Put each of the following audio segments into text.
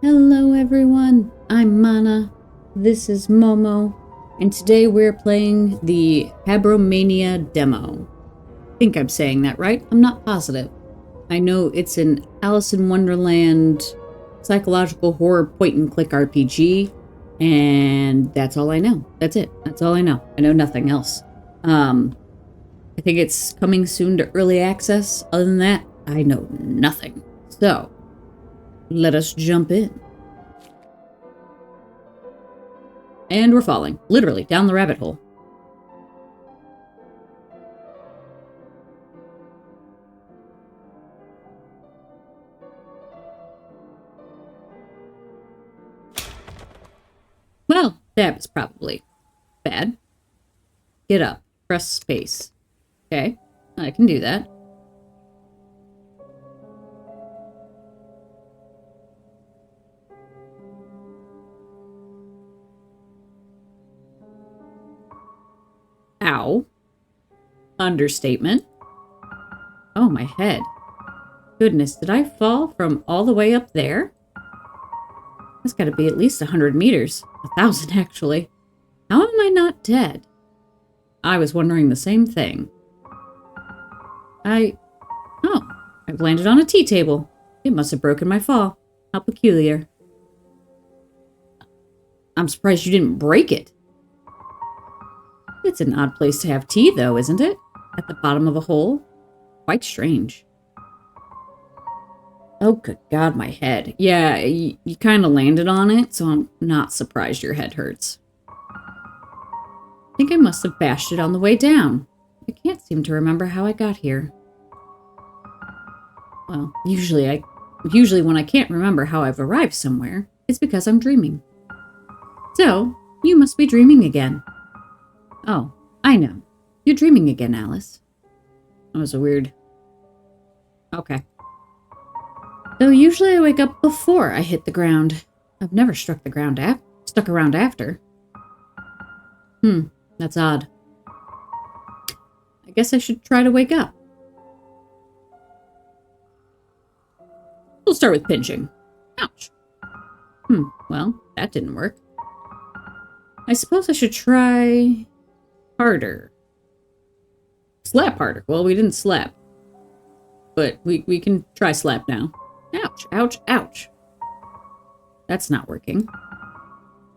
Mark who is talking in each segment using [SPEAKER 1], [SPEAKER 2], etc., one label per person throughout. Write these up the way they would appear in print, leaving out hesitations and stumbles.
[SPEAKER 1] Hello everyone, I'm Manna, this is Momo, and today we're playing the Habromania demo. I think I'm saying that right, I'm not positive. I know it's an Alice in Wonderland psychological horror point-and-click RPG, and that's all I know. That's it, that's all I know. I know nothing else. I think it's coming soon to early access. Other than that, I know nothing. So, let us jump in. And we're falling, literally, down the rabbit hole. Well, that was probably bad. Get up. Press space. Okay, I can do that. Ow. Understatement. Oh, my head. Goodness, did I fall from all the way up there? That's gotta be at least 100 meters. 1,000, actually. How am I not dead? I was wondering the same thing. Oh, I've landed on a tea table. It must have broken my fall. How peculiar. I'm surprised you didn't break it. It's an odd place to have tea, though, isn't it? At the bottom of a hole? Quite strange. Oh, good God, my head. Yeah, you kind of landed on it, so I'm not surprised your head hurts. I think I must have bashed it on the way down. I can't seem to remember how I got here. Well, usually when I can't remember how I've arrived somewhere, it's because I'm dreaming. So, you must be dreaming again. Oh, I know. You're dreaming again, Alice. That was a weird... Okay. Though usually I wake up before I hit the ground. I've never stuck around after. That's odd. I guess I should try to wake up. We'll start with pinching. Ouch. Well, that didn't work. I suppose I should try harder. Slap harder. Well, we didn't slap. But we can try slap now. Ouch, ouch, ouch. That's not working.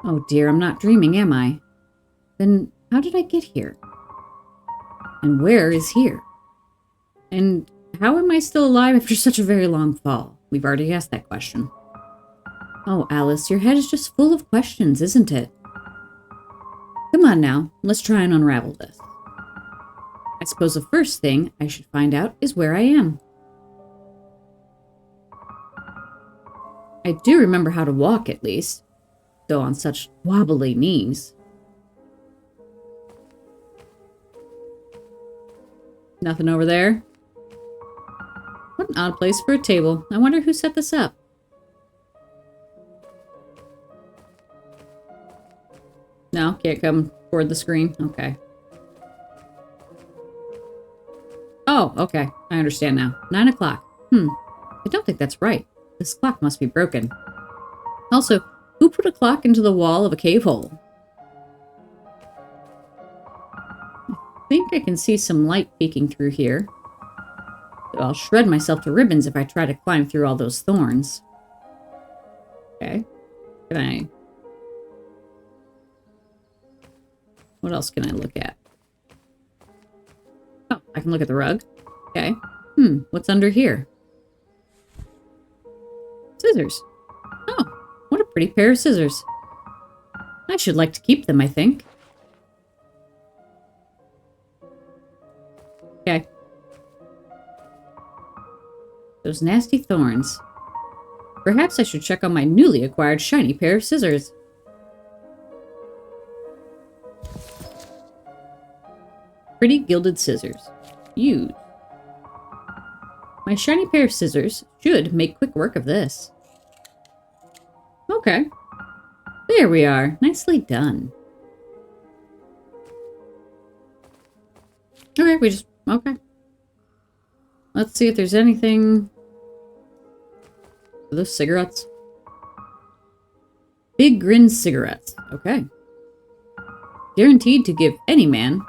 [SPEAKER 1] Oh dear, I'm not dreaming, am I? Then how did I get here? And where is here? And how am I still alive after such a very long fall? We've already asked that question. Oh, Alice, your head is just full of questions, isn't it? Come on now, let's try and unravel this. I suppose the first thing I should find out is where I am. I do remember how to walk, at least, though on such wobbly knees. Nothing over there? What an odd place for a table. I wonder who set this up. No, can't come toward the screen? Okay. Oh, okay. I understand now. 9 o'clock. I don't think that's right. This clock must be broken. Also, who put a clock into the wall of a cave hole? I think I can see some light peeking through here. So I'll shred myself to ribbons if I try to climb through all those thorns. Okay. Can I... What else can I look at? Oh, I can look at the rug. Okay. What's under here? Scissors. Oh, what a pretty pair of scissors. I should like to keep them, I think. Okay. Those nasty thorns. Perhaps I should check on my newly acquired shiny pair of scissors. Pretty gilded scissors. Use. My shiny pair of scissors should make quick work of this. Okay. There we are. Nicely done. Okay, okay. Let's see if there's anything... Are those cigarettes? Big Grin cigarettes. Okay. Guaranteed to give any man,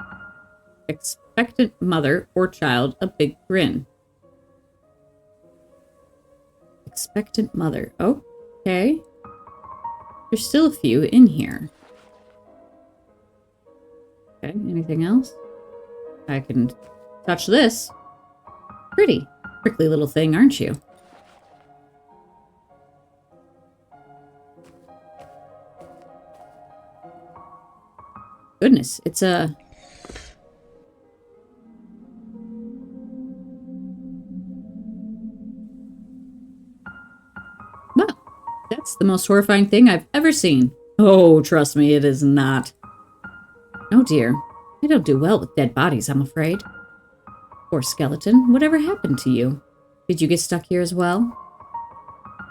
[SPEAKER 1] expectant mother or child, a big grin. Expectant mother. Okay. There's still a few in here. Okay, anything else? I can touch this. Pretty. Prickly little thing, aren't you? Goodness, it's a... Wow, that's the most horrifying thing I've ever seen. Oh, trust me, it is not. Oh dear, I don't do well with dead bodies, I'm afraid. Poor skeleton, whatever happened to you? Did you get stuck here as well?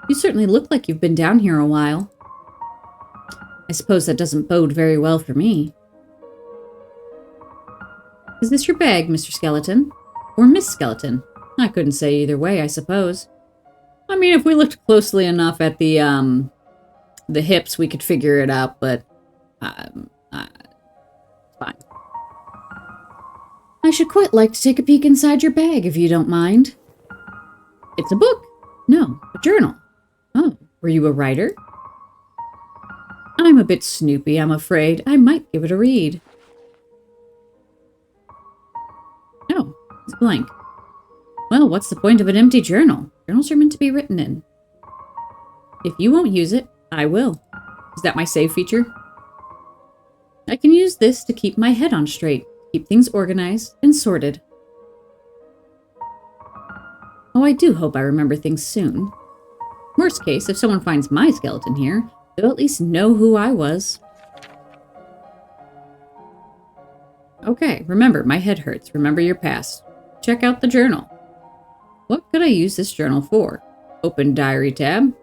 [SPEAKER 1] You certainly look like you've been down here a while. I suppose that doesn't bode very well for me. Is this your bag, Mr. Skeleton? Or Miss Skeleton? I couldn't say either way, I suppose. I mean, if we looked closely enough at the hips, we could figure it out, but... fine. I should quite like to take a peek inside your bag, if you don't mind. It's a book. No, a journal. Oh, were you a writer? I'm a bit snoopy, I'm afraid. I might give it a read. Oh, it's blank. Well, what's the point of an empty journal? Journals are meant to be written in. If you won't use it, I will. Is that my save feature? I can use this to keep my head on straight, keep things organized and sorted. Oh, I do hope I remember things soon. Worst case, if someone finds my skeleton here, they'll at least know who I was. Okay, remember, my head hurts. Remember your past. Check out the journal. What could I use this journal for? Open diary tab.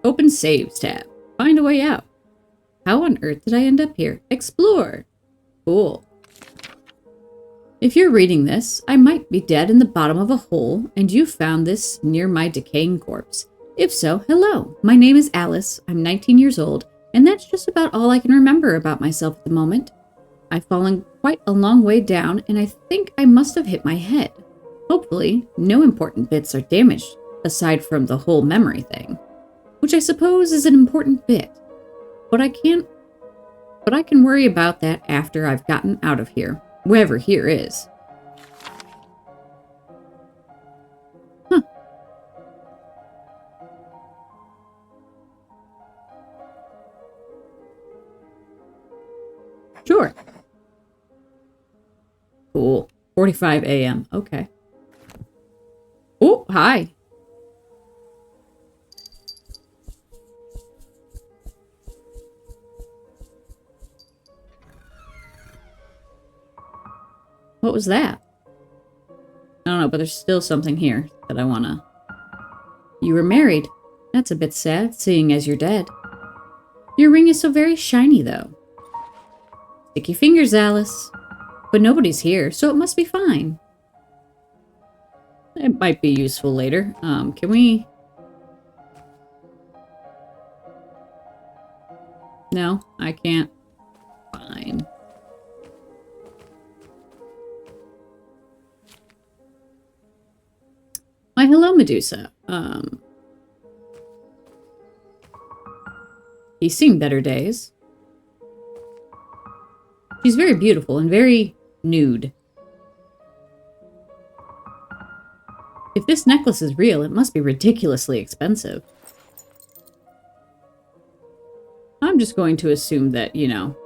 [SPEAKER 1] Open saves tab. Find a way out. How on earth did I end up here? Explore. Cool. If you're reading this, I might be dead in the bottom of a hole, and you found this near my decaying corpse. If so, hello. My name is Alice. I'm 19 years old, and that's just about all I can remember about myself at the moment. I've fallen quite a long way down, and I think I must have hit my head. Hopefully, no important bits are damaged, aside from the whole memory thing, which I suppose is an important bit. But I can worry about that after I've gotten out of here, wherever here is. Huh. Sure. Cool. 45 a.m. Okay. Oh, hi. What was that? I don't know, but there's still something here that I wanna... You were married. That's a bit sad, seeing as you're dead. Your ring is so very shiny, though. Stick your fingers, Alice. But nobody's here, so it must be fine. It might be useful later. Can we... No, I can't. Fine. My hello, Medusa. He's seen better days. She's very beautiful and very nude. If this necklace is real, it must be ridiculously expensive. I'm just going to assume that, you know,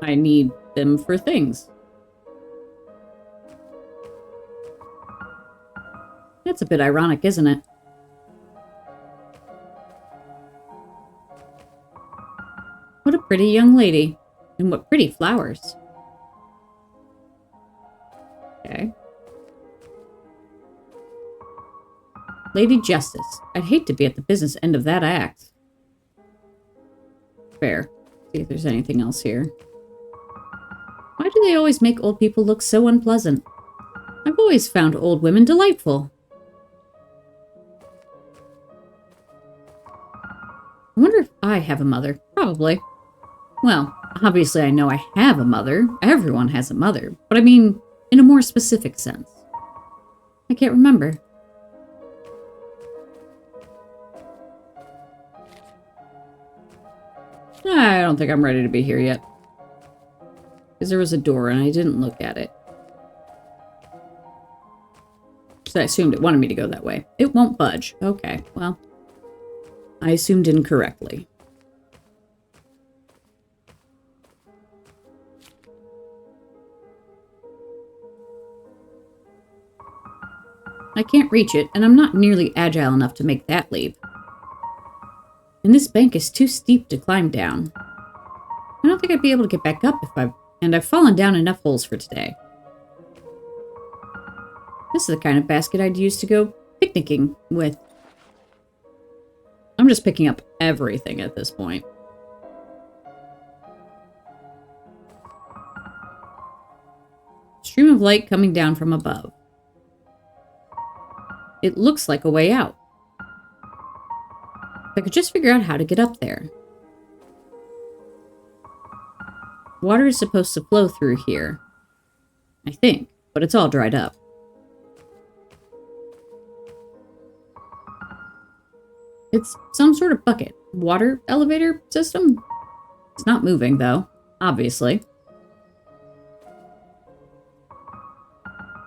[SPEAKER 1] I need them for things. That's a bit ironic, isn't it? What a pretty young lady. And what pretty flowers. Okay. Lady Justice. I'd hate to be at the business end of that act. Fair. See if there's anything else here. Why do they always make old people look so unpleasant? I've always found old women delightful. I wonder if I have a mother. Probably. Well, obviously I know I have a mother. Everyone has a mother. But I mean, in a more specific sense. I can't remember. I don't think I'm ready to be here yet. Because there was a door and I didn't look at it. So I assumed it wanted me to go that way. It won't budge. Okay, well. I assumed incorrectly. I can't reach it, and I'm not nearly agile enough to make that leap. And this bank is too steep to climb down. I don't think I'd be able to get back up and I've fallen down enough holes for today. This is the kind of basket I'd use to go picnicking with. I'm just picking up everything at this point. Stream of light coming down from above. It looks like a way out. If I could just figure out how to get up there. Water is supposed to flow through here. I think, but it's all dried up. It's some sort of bucket. Water elevator system? It's not moving, though. Obviously.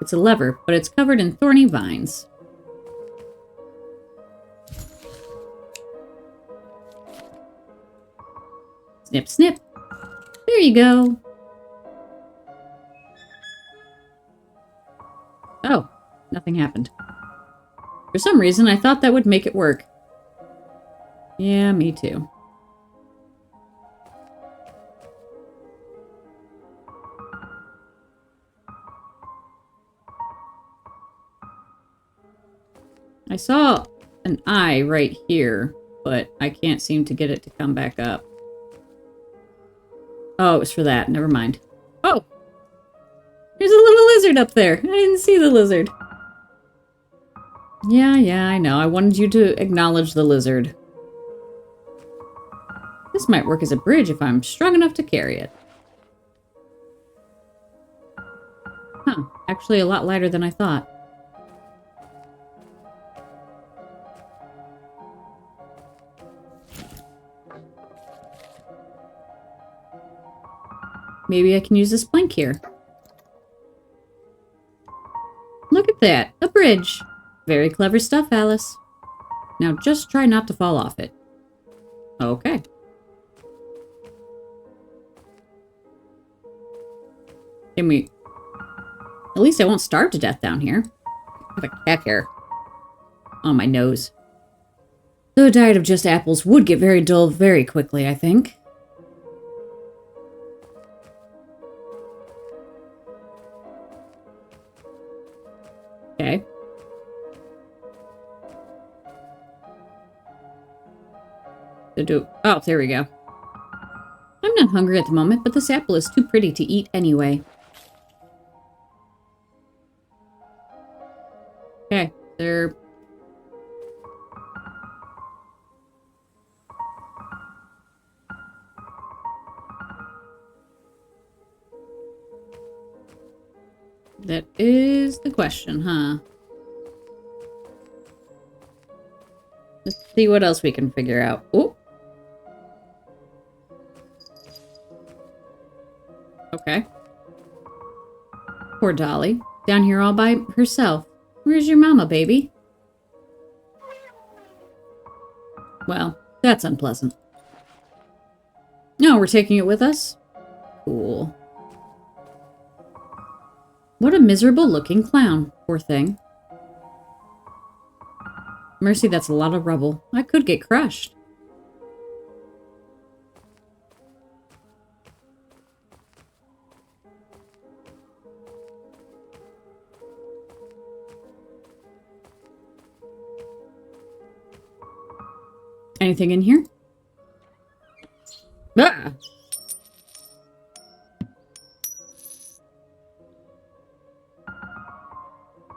[SPEAKER 1] It's a lever, but it's covered in thorny vines. Snip, snip. There you go. Oh, nothing happened. For some reason, I thought that would make it work. Yeah, me too. I saw an eye right here, but I can't seem to get it to come back up. Oh, it was for that. Never mind. Oh! There's a little lizard up there. I didn't see the lizard. Yeah, I know. I wanted you to acknowledge the lizard. This might work as a bridge if I'm strong enough to carry it. Huh. Actually a lot lighter than I thought. Maybe I can use this plank here. Look at that! A bridge! Very clever stuff, Alice. Now just try not to fall off it. Okay. Can we... At least I won't starve to death down here. I have a cat hair on my nose. Though a diet of just apples would get very dull very quickly, I think. Okay. Oh, there we go. I'm not hungry at the moment, but this apple is too pretty to eat anyway. Okay, there. That is the question, huh? Let's see what else we can figure out. Oh! Okay. Poor Dolly. Down here all by herself. Where's your mama, baby? Well, that's unpleasant. No, we're taking it with us? Cool. What a miserable looking clown. Poor thing. Mercy, that's a lot of rubble. I could get crushed. Anything in here? Ah!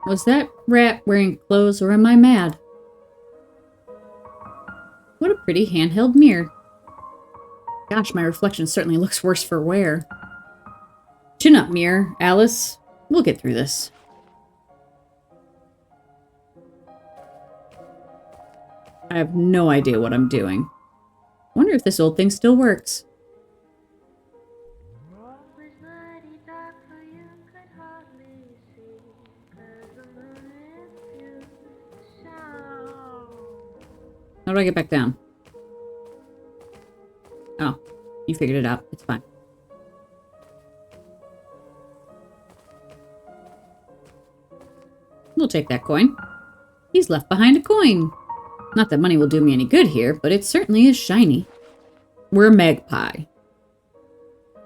[SPEAKER 1] Was that rat wearing clothes or am I mad? What a pretty handheld mirror. Gosh, my reflection certainly looks worse for wear. Chin up, mirror, Alice. We'll get through this. I have no idea what I'm doing. Wonder if this old thing still works. How do I get back down? Oh, you figured it out. It's fine. We'll take that coin. He's left behind a coin. Not that money will do me any good here, but it certainly is shiny. We're a magpie.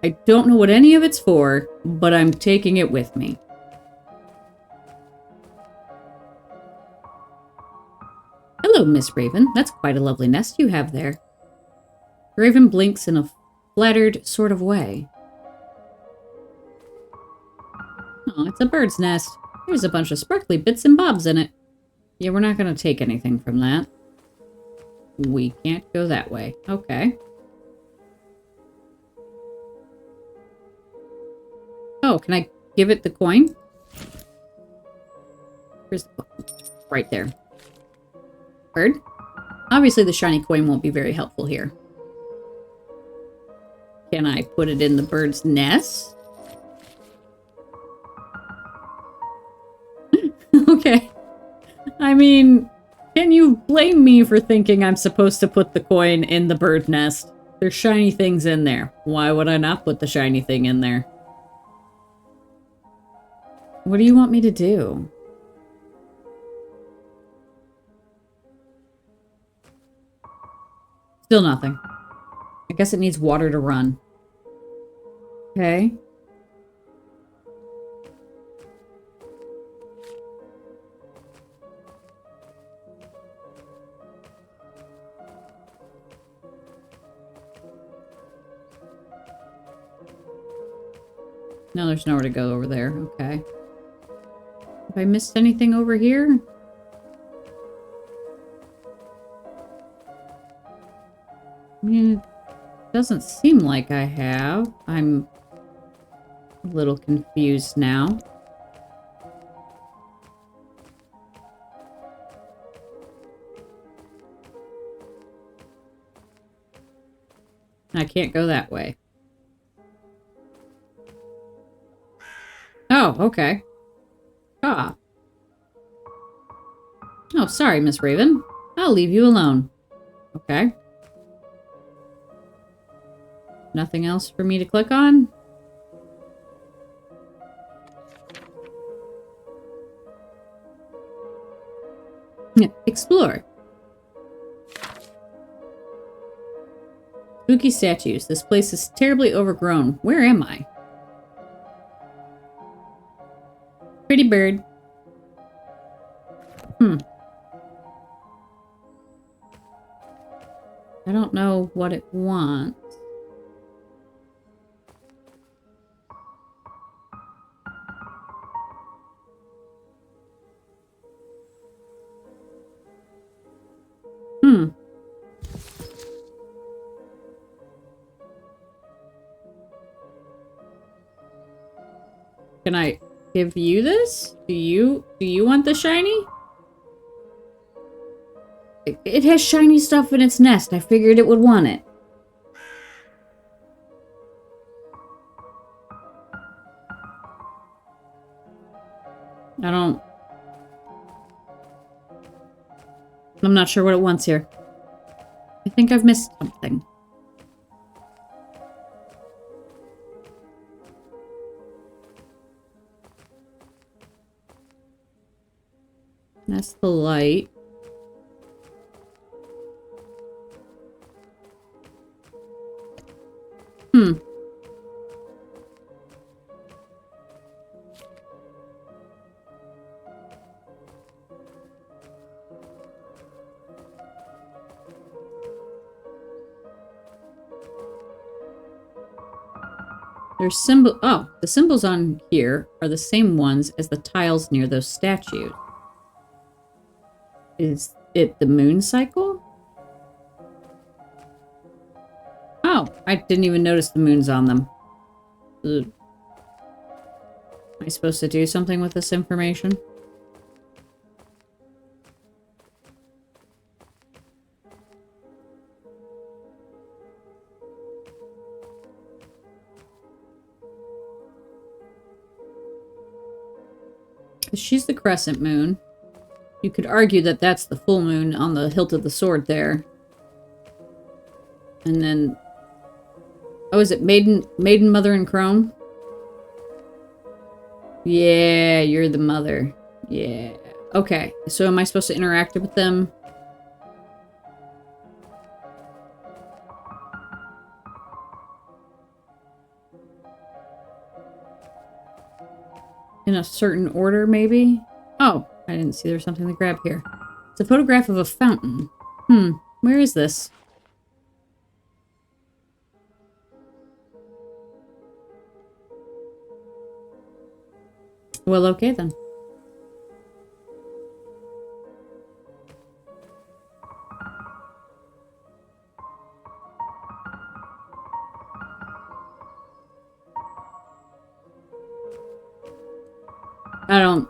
[SPEAKER 1] I don't know what any of it's for, but I'm taking it with me. Hello, Miss Raven. That's quite a lovely nest you have there. Raven blinks in a flattered sort of way. Oh, it's a bird's nest. There's a bunch of sparkly bits and bobs in it. Yeah, we're not going to take anything from that. We can't go that way. Okay. Oh, can I give it the coin? Where's the coin? Right there. Bird? Obviously the shiny coin won't be very helpful here. Can I put it in the bird's nest? Okay. I mean, can you blame me for thinking I'm supposed to put the coin in the bird nest? There's shiny things in there. Why would I not put the shiny thing in there? What do you want me to do? Still nothing. I guess it needs water to run. Okay. No, there's nowhere to go over there. Okay. Have I missed anything over here? I mean, it doesn't seem like I have. I'm a little confused now. I can't go that way. Oh, okay. Ah. Oh, sorry, Miss Raven. I'll leave you alone. Okay. Nothing else for me to click on? Explore. Spooky statues. This place is terribly overgrown. Where am I? Pretty bird. I don't know what it wants. Can I give you this? Do you want the shiny? It has shiny stuff in its nest. I figured it would want it. I'm not sure what it wants here. I think I've missed something. That's the light. There's the symbols on here are the same ones as the tiles near those statues. Is it the moon cycle? Oh, I didn't even notice the moons on them. Ugh. Am I supposed to do something with this information? She's the crescent moon. You could argue that that's the full moon on the hilt of the sword there. And then... Oh, is it Maiden, Mother, and Crone? Yeah, you're the mother. Yeah. Okay, so am I supposed to interact with them? In a certain order, maybe? Oh, I didn't see there was something to grab here. It's a photograph of a fountain. Where is this? Well, okay then. I don't...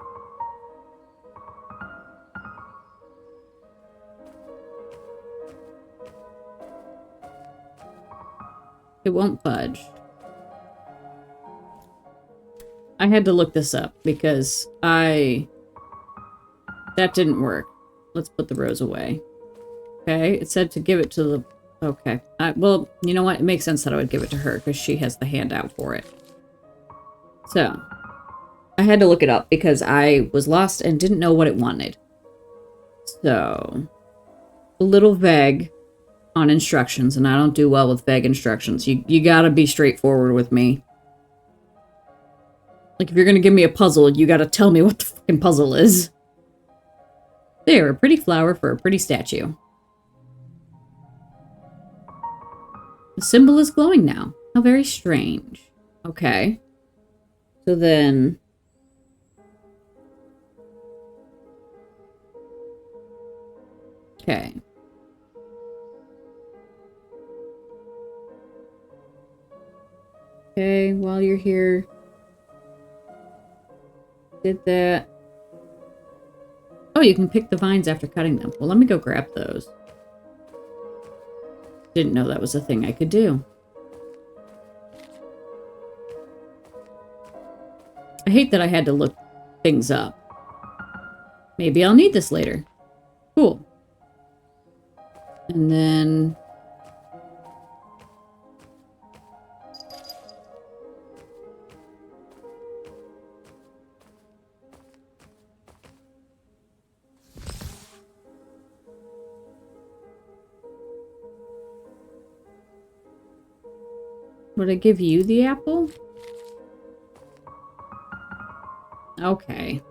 [SPEAKER 1] It won't budge. I had to look this up because that didn't work. Let's put the rose away. Okay, it said to give it to the... Okay. Well, you know what? It makes sense that I would give it to her because she has the handout for it. So, I had to look it up because I was lost and didn't know what it wanted. So, a little vague on instructions, and I don't do well with vague instructions. You gotta be straightforward with me. Like, if you're gonna give me a puzzle, you gotta tell me what the fucking puzzle is. There, a pretty flower for a pretty statue. The symbol is glowing now. How very strange. Okay. So then... Okay. Okay, while you're here... Did that... Oh, you can pick the vines after cutting them. Well, let me go grab those. Didn't know that was a thing I could do. I hate that I had to look things up. Maybe I'll need this later. Cool. And then... Would I give you the apple? Okay.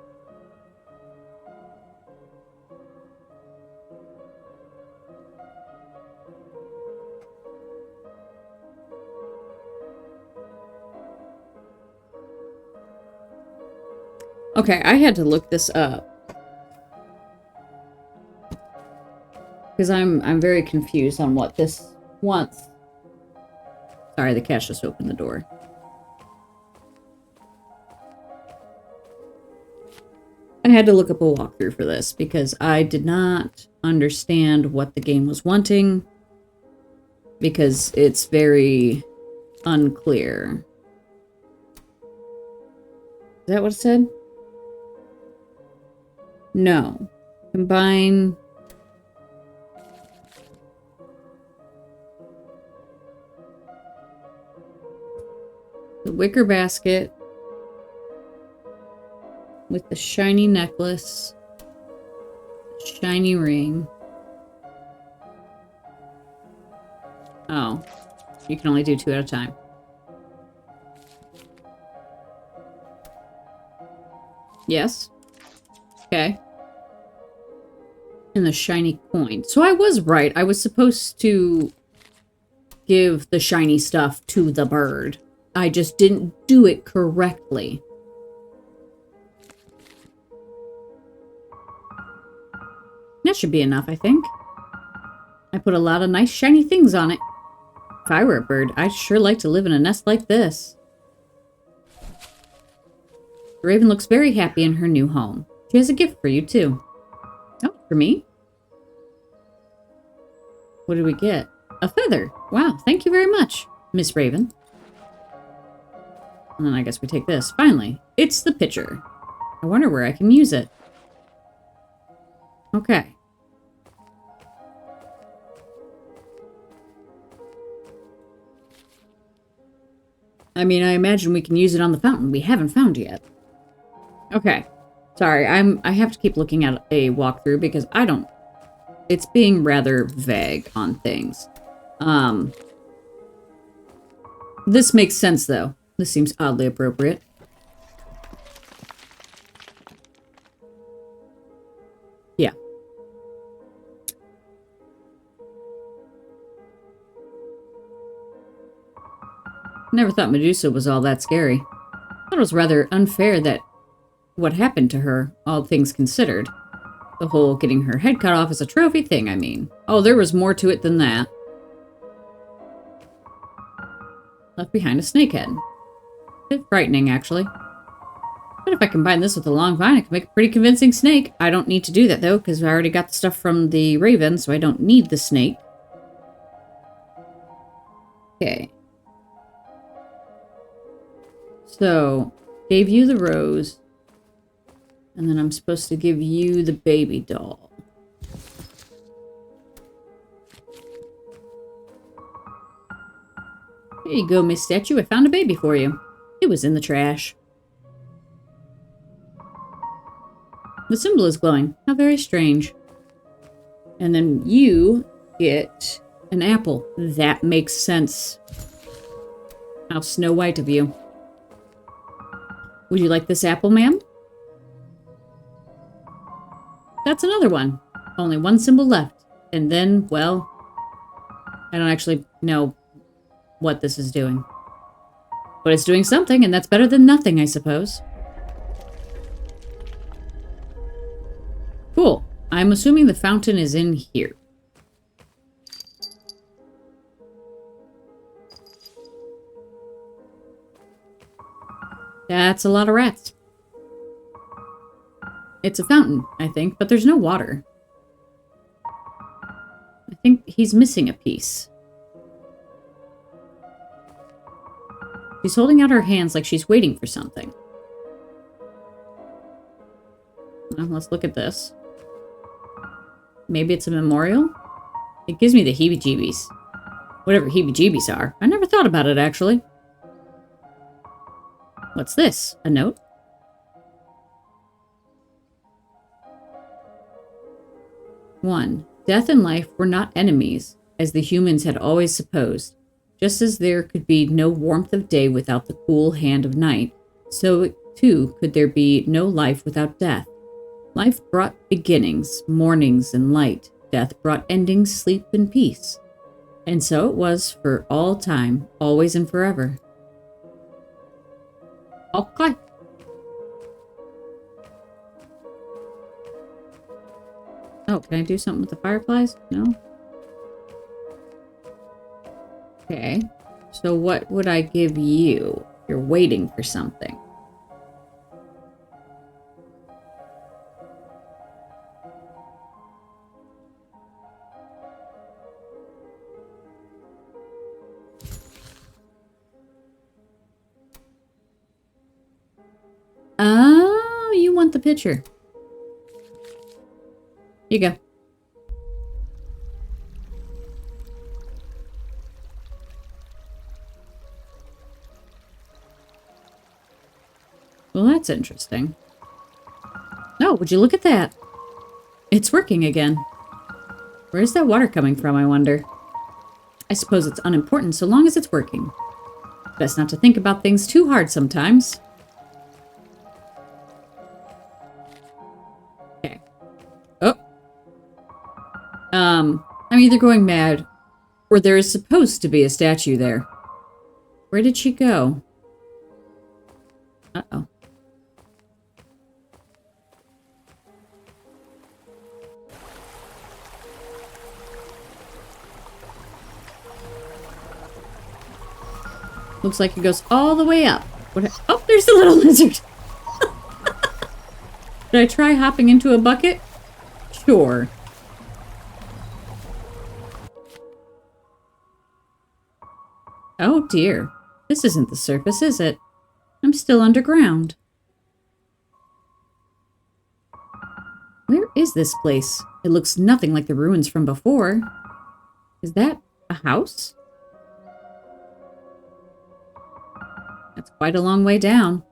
[SPEAKER 1] Okay, I had to look this up. Because I'm very confused on what this wants. Sorry, the cat just opened the door. I had to look up a walkthrough for this because I did not understand what the game was wanting because it's very unclear. Is that what it said? No. Combine... the wicker basket with the shiny necklace, shiny ring. Oh, you can only do 2 at a time. Yes. Okay. And the shiny coin. So I was right. I was supposed to give the shiny stuff to the bird. I just didn't do it correctly. That should be enough, I think. I put a lot of nice shiny things on it. If I were a bird, I'd sure like to live in a nest like this. The raven looks very happy in her new home. She has a gift for you, too. Oh, for me? What did we get? A feather. Wow, thank you very much, Miss Raven. And then I guess we take this. Finally, it's the pitcher. I wonder where I can use it. Okay. I mean, I imagine we can use it on the fountain we haven't found yet. Okay. Sorry, I have to keep looking at a walkthrough because I don't... It's being rather vague on things. This makes sense, though. This seems oddly appropriate. Yeah. Never thought Medusa was all that scary. I thought it was rather unfair that what happened to her, all things considered. The whole getting her head cut off as a trophy thing, I mean. Oh, there was more to it than that. Left behind a snakehead. A bit frightening, actually. But if I combine this with a long vine, I can make a pretty convincing snake. I don't need to do that, though, because I already got the stuff from the raven, so I don't need the snake. Okay. So, gave you the rose. And then I'm supposed to give you the baby doll. Here you go, Miss Statue. I found a baby for you. It was in the trash. The symbol is glowing. How very strange. And then you get an apple. That makes sense. How Snow White of you. Would you like this apple, ma'am? That's another one. Only one symbol left. And then, well, I don't actually know what this is doing. But it's doing something, and that's better than nothing, I suppose. Cool. I'm assuming the fountain is in here. That's a lot of rats. It's a fountain, I think, but there's no water. I think he's missing a piece. She's holding out her hands like she's waiting for something. Well, let's look at this. Maybe it's a memorial? It gives me the heebie-jeebies. Whatever heebie-jeebies are. I never thought about it, actually. What's this? A note? One, death and life were not enemies, as the humans had always supposed. Just as there could be no warmth of day without the cool hand of night, so too could there be no life without death. Life brought beginnings, mornings, and light. Death brought endings, sleep, and peace. And so it was for all time, always and forever. Okay. Oh, can I do something with the fireflies? No? Okay. So what would I give you? You're waiting for something. Oh, you want the picture. Here you go. Well, that's interesting. Oh, would you look at that? It's working again. Where's that water coming from, I wonder? I suppose it's unimportant so long as it's working. Best not to think about things too hard sometimes. Okay. Oh. I'm either going mad, or there is supposed to be a statue there. Where did she go? Uh-oh. Looks like it goes all the way up. Oh, there's the little lizard. Did I try hopping into a bucket? Sure. Oh dear. This isn't the surface, is it? I'm still underground. Where is this place? It looks nothing like the ruins from before. Is that a house? That's quite a long way down.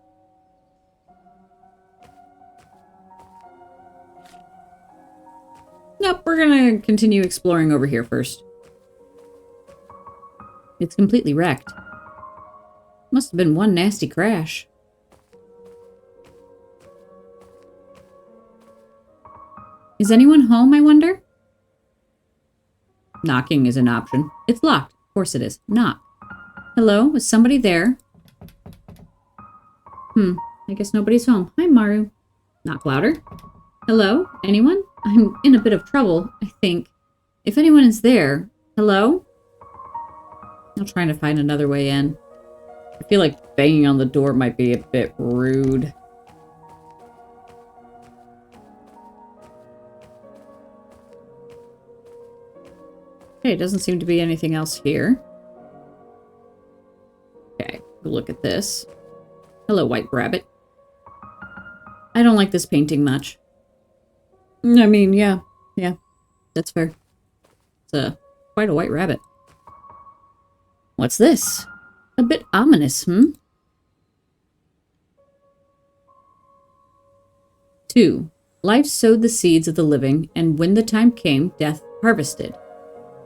[SPEAKER 1] Nope, we're gonna continue exploring over here first. It's completely wrecked. Must have been one nasty crash. Is anyone home, I wonder? Knocking is an option. It's locked. Of course it is. Knock. Hello? Is somebody there? I guess nobody's home. Hi, Maru. Knock louder. Hello? Anyone? I'm in a bit of trouble, I think. If anyone is there. Hello? I'm trying to find another way in. I feel like banging on the door might be a bit rude. Okay, it doesn't seem to be anything else here. Okay, we'll look at this. Hello, White Rabbit. I don't like this painting much. I mean, yeah, that's fair. It's quite a white rabbit. What's this? A bit ominous, 2. Life sowed the seeds of the living, and when the time came, death harvested.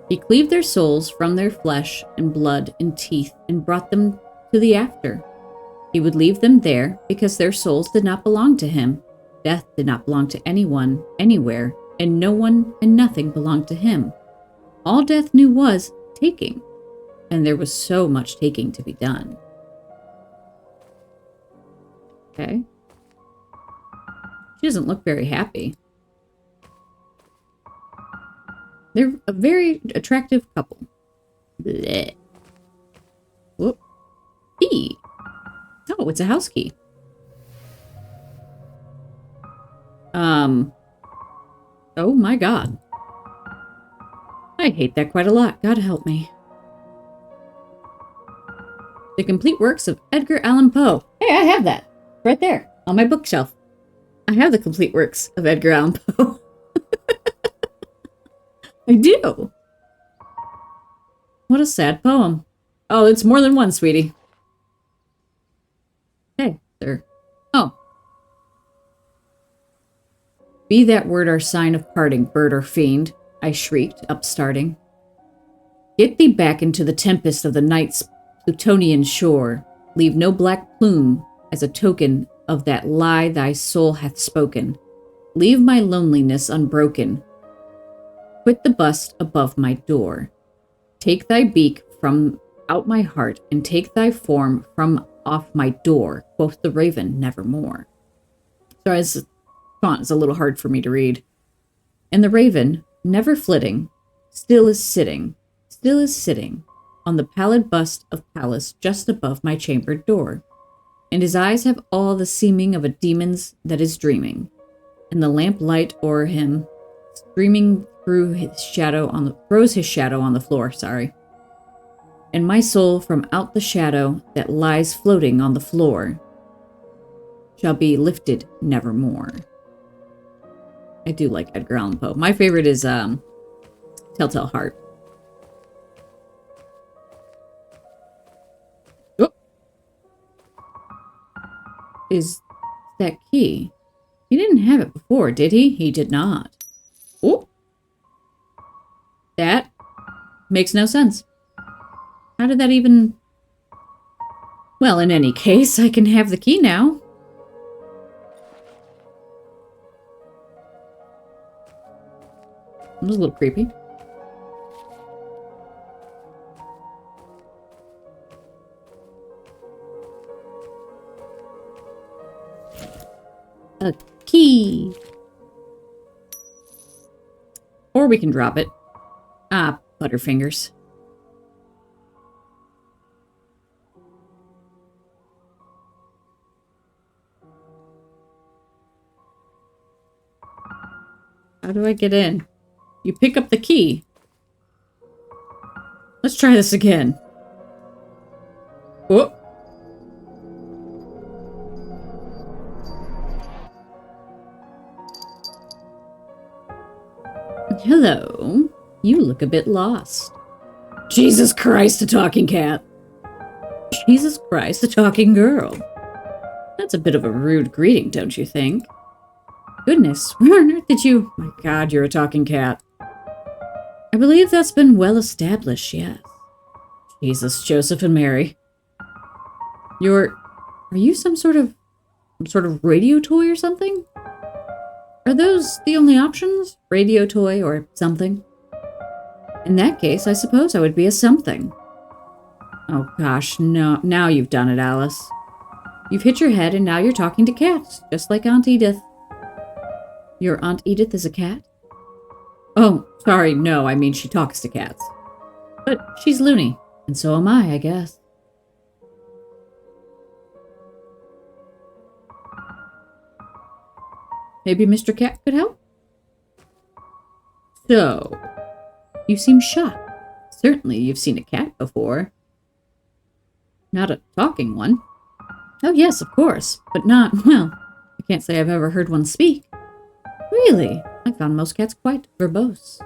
[SPEAKER 1] He cleaved their souls from their flesh and blood and teeth and brought them to the after. He would leave them there because their souls did not belong to him. Death did not belong to anyone, anywhere, and no one and nothing belonged to him. All death knew was taking, and there was so much taking to be done. Okay. She doesn't look very happy. They're a very attractive couple. Blech. Whoop. E. Oh, it's a house key. Oh my god. I hate that quite a lot. God help me. The complete works of Edgar Allan Poe. Hey, I have that. Right there. On my bookshelf. I have the complete works of Edgar Allan Poe. I do. What a sad poem. Oh, it's more than one, sweetie. Hey, sir. Oh. Be that word our sign of parting, bird or fiend, I shrieked, upstarting. Get thee back into the tempest of the night's Plutonian shore. Leave no black plume as a token of that lie thy soul hath spoken. Leave my loneliness unbroken. Quit the bust above my door. Take thy beak from out my heart, and take thy form from off my door, quoth the raven, nevermore. So as font is a little hard for me to read. And the raven, never flitting, still is sitting on the pallid bust of Pallas just above my chambered door. And his eyes have all the seeming of a demon's that is dreaming, and the lamp light o'er him streaming through his shadow throws his shadow on the floor, And my soul from out the shadow that lies floating on the floor shall be lifted nevermore. I do like Edgar Allan Poe. My favorite is Telltale Heart. Oh. Is that key? He didn't have it before, did he? He did not. Oh. That makes no sense. How did that even... Well, in any case, I can have the key now. It was a little creepy. A key. Or we can drop it. Ah, Butterfingers. How do I get in? You pick up the key. Let's try this again. Oh. Hello. You look a bit lost. Jesus Christ, a talking cat. Jesus Christ, a talking girl. That's a bit of a rude greeting, don't you think? Goodness, where on earth did you... My God, you're a talking cat. I believe that's been well established, yes. Jesus, Joseph, and Mary. Are you some sort of radio toy or something? Are those the only options? Radio toy or something? In that case, I suppose I would be a something. Oh gosh, no. Now you've done it, Alice. You've hit your head and now you're talking to cats, just like Aunt Edith. Your Aunt Edith is a cat? Oh, sorry, no, I mean she talks to cats. But she's loony, and so am I guess. Maybe Mr. Cat could help? So, you seem shocked. Certainly you've seen a cat before. Not a talking one. Oh yes, of course, but not, well, I can't say I've ever heard one speak. Really? I found most cats quite verbose.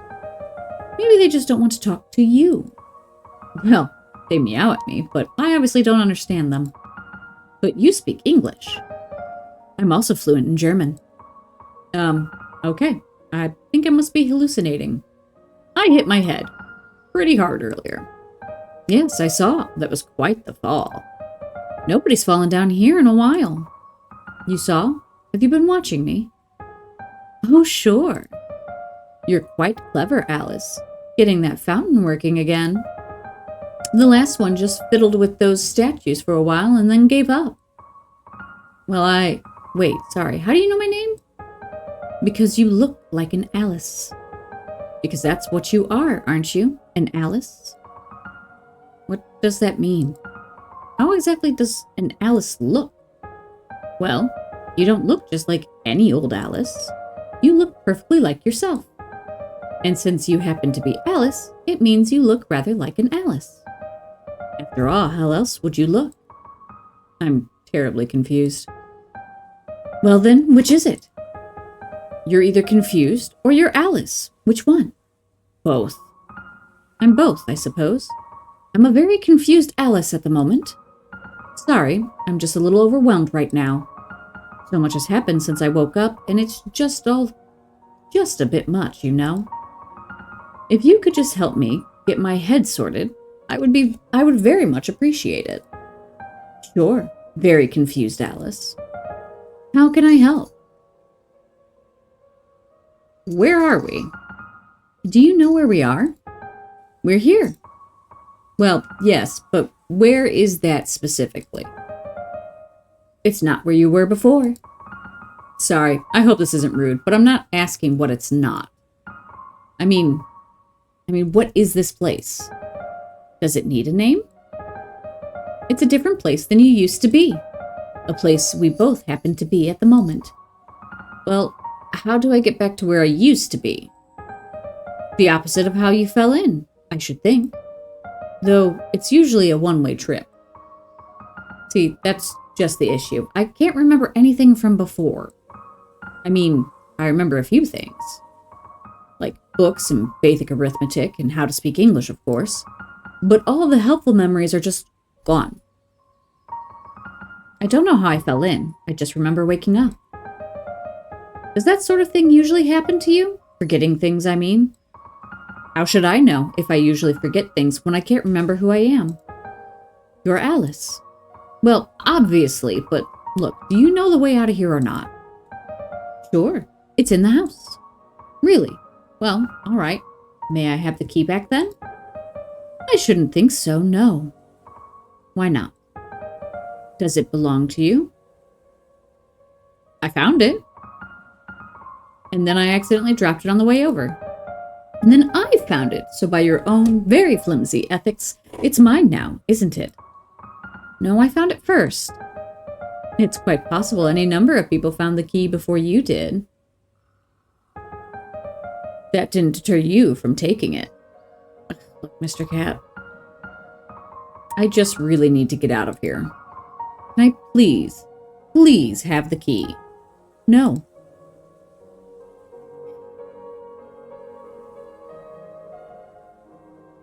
[SPEAKER 1] Maybe they just don't want to talk to you. Well, they meow at me, but I obviously don't understand them. But you speak English. I'm also fluent in German. Okay. I think I must be hallucinating. I hit my head pretty hard earlier. Yes, I saw. That was quite the fall. Nobody's fallen down here in a while. You saw? Have you been watching me? Oh, sure. You're quite clever, Alice. Getting that fountain working again. The last one just fiddled with those statues for a while and then gave up. Well, wait, sorry. How do you know my name? Because you look like an Alice. Because that's what you are, aren't you? An Alice? What does that mean? How exactly does an Alice look? Well, you don't look just like any old Alice. You look perfectly like yourself. And since you happen to be Alice, it means you look rather like an Alice. After all, how else would you look? I'm terribly confused. Well then, which is it? You're either confused or you're Alice. Which one? Both. I'm both, I suppose. I'm a very confused Alice at the moment. Sorry, I'm just a little overwhelmed right now. So much has happened since I woke up, and it's just a bit much, you know. If you could just help me get my head sorted, I would very much appreciate it. Sure, very confused Alice. How can I help? Where are we? Do you know where we are? We're here. Well, yes, but where is that specifically? It's not where you were before. Sorry, I hope this isn't rude, but I'm not asking what it's not. I mean, what is this place? Does it need a name? It's a different place than you used to be. A place we both happen to be at the moment. Well, how do I get back to where I used to be? The opposite of how you fell in, I should think. Though, it's usually a one-way trip. See, that's just the issue. I can't remember anything from before. I mean, I remember a few things. Like books and basic arithmetic and how to speak English, of course. But all the helpful memories are just gone. I don't know how I fell in. I just remember waking up. Does that sort of thing usually happen to you? Forgetting things, I mean? How should I know if I usually forget things when I can't remember who I am? You're Alice. Well, obviously, but look, do you know the way out of here or not? Sure, it's in the house. Really? Well, all right. May I have the key back then? I shouldn't think so, no. Why not? Does it belong to you? I found it. And then I accidentally dropped it on the way over. And then I found it, so by your own very flimsy ethics, it's mine now, isn't it? No, I found it first. It's quite possible any number of people found the key before you did. That didn't deter you from taking it. Ugh, look, Mr. Cat. I just really need to get out of here. Can I please have the key? No.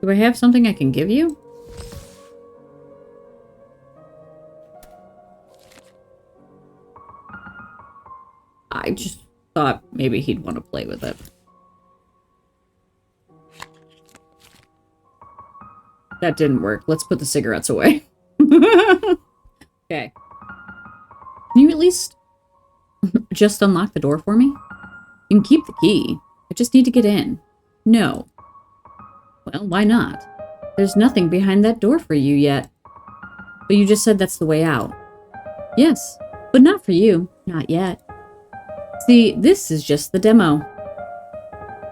[SPEAKER 1] Do I have something I can give you? I just thought maybe he'd want to play with it. That didn't work. Let's put the cigarettes away. Okay. Can you at least just unlock the door for me? You can keep the key. I just need to get in. No. Well, why not? There's nothing behind that door for you yet. But you just said that's the way out. Yes, but not for you. Not yet. See, this is just the demo.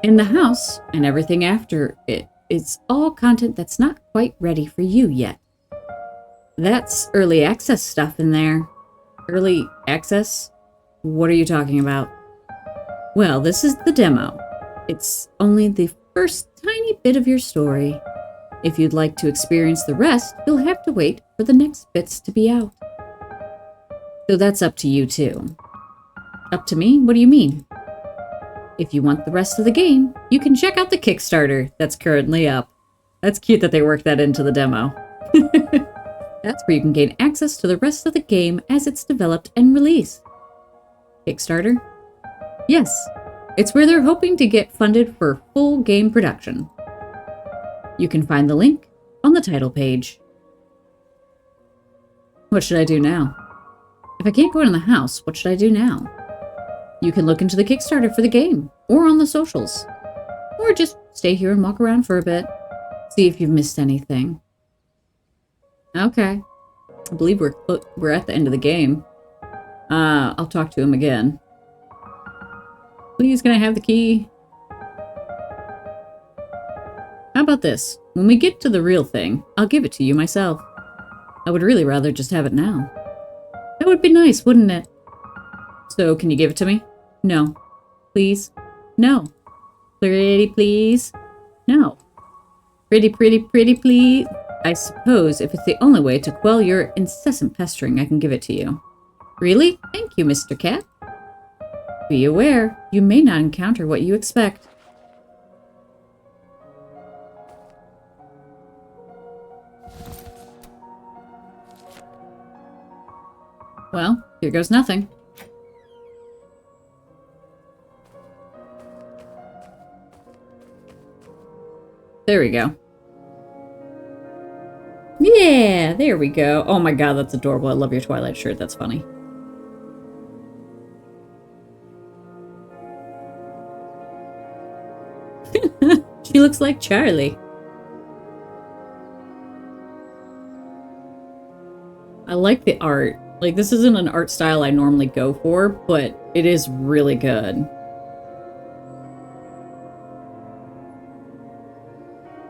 [SPEAKER 1] In the house, and everything after it, it's all content that's not quite ready for you yet. That's early access stuff in there. Early access? What are you talking about? Well, this is the demo. It's only the first tiny bit of your story. If you'd like to experience the rest, you'll have to wait for the next bits to be out. So that's up to you too. Up to me? What do you mean? If you want the rest of the game, you can check out the Kickstarter that's currently up. That's cute that they worked that into the demo. That's where you can gain access to the rest of the game as it's developed and released. Kickstarter? Yes, it's where they're hoping to get funded for full game production. You can find the link on the title page. What should I do now? If I can't go in the house, what should I do now? You can look into the Kickstarter for the game, or on the socials. Or just stay here and walk around for a bit. See if you've missed anything. Okay. I believe we're at the end of the game. I'll talk to him again. Please, can I have the key? How about this? When we get to the real thing, I'll give it to you myself. I would really rather just have it now. That would be nice, wouldn't it? So, can you give it to me? No. Please? No. Pretty please? No. Pretty please? I suppose if it's the only way to quell your incessant pestering, I can give it to you. Really? Thank you, Mr. Cat. Be aware, you may not encounter what you expect. Well, here goes nothing. There we go. Yeah, there we go. Oh my god, that's adorable. I love your Twilight shirt. That's funny. She looks like Charlie. I like the art. Like, this isn't an art style I normally go for, but it is really good.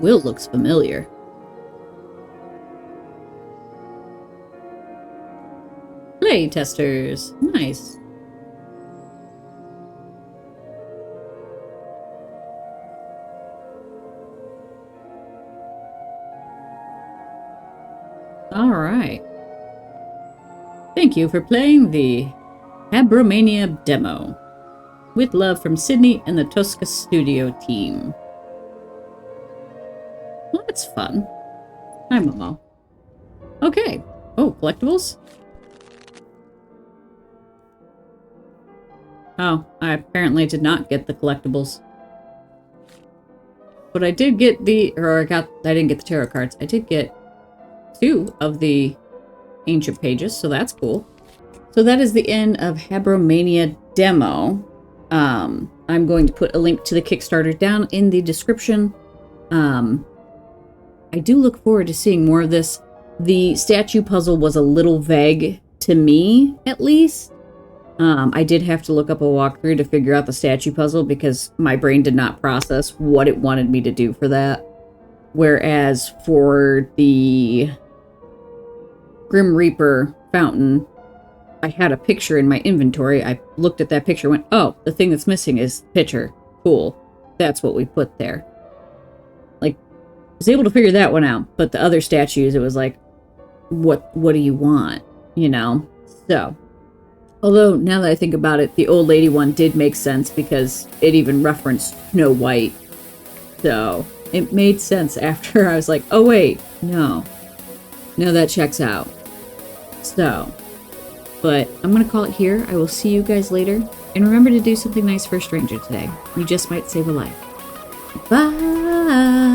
[SPEAKER 1] Will looks familiar. Play testers. Nice. All right. Thank you for playing the Habromania demo. With love from Sydney and the Tosca Studio team. Well, that's fun. Hi, Momo. Okay. Oh, collectibles? Oh, I apparently did not get the collectibles. But I did get I didn't get the tarot cards. I did get 2 of the ancient pages, so that's cool. So that is the end of Habromania demo. I'm going to put a link to the Kickstarter down in the description. I do look forward to seeing more of this. The statue puzzle was a little vague to me, at least. I did have to look up a walkthrough to figure out the statue puzzle because my brain did not process what it wanted me to do for that. Whereas for the Grim Reaper fountain, I had a picture in my inventory. I looked at that picture and went, oh, the thing that's missing is the picture. Cool. that's what we put there. Like, I was able to figure that one out, but the other statues, it was like, what do you want? You know? So, although, now that I think about it, the old lady one did make sense because it even referenced Snow White. So, it made sense after I was like, oh wait, no. No, that checks out. So, but I'm going to call it here. I will see you guys later. And remember to do something nice for a stranger today. You just might save a life. Bye!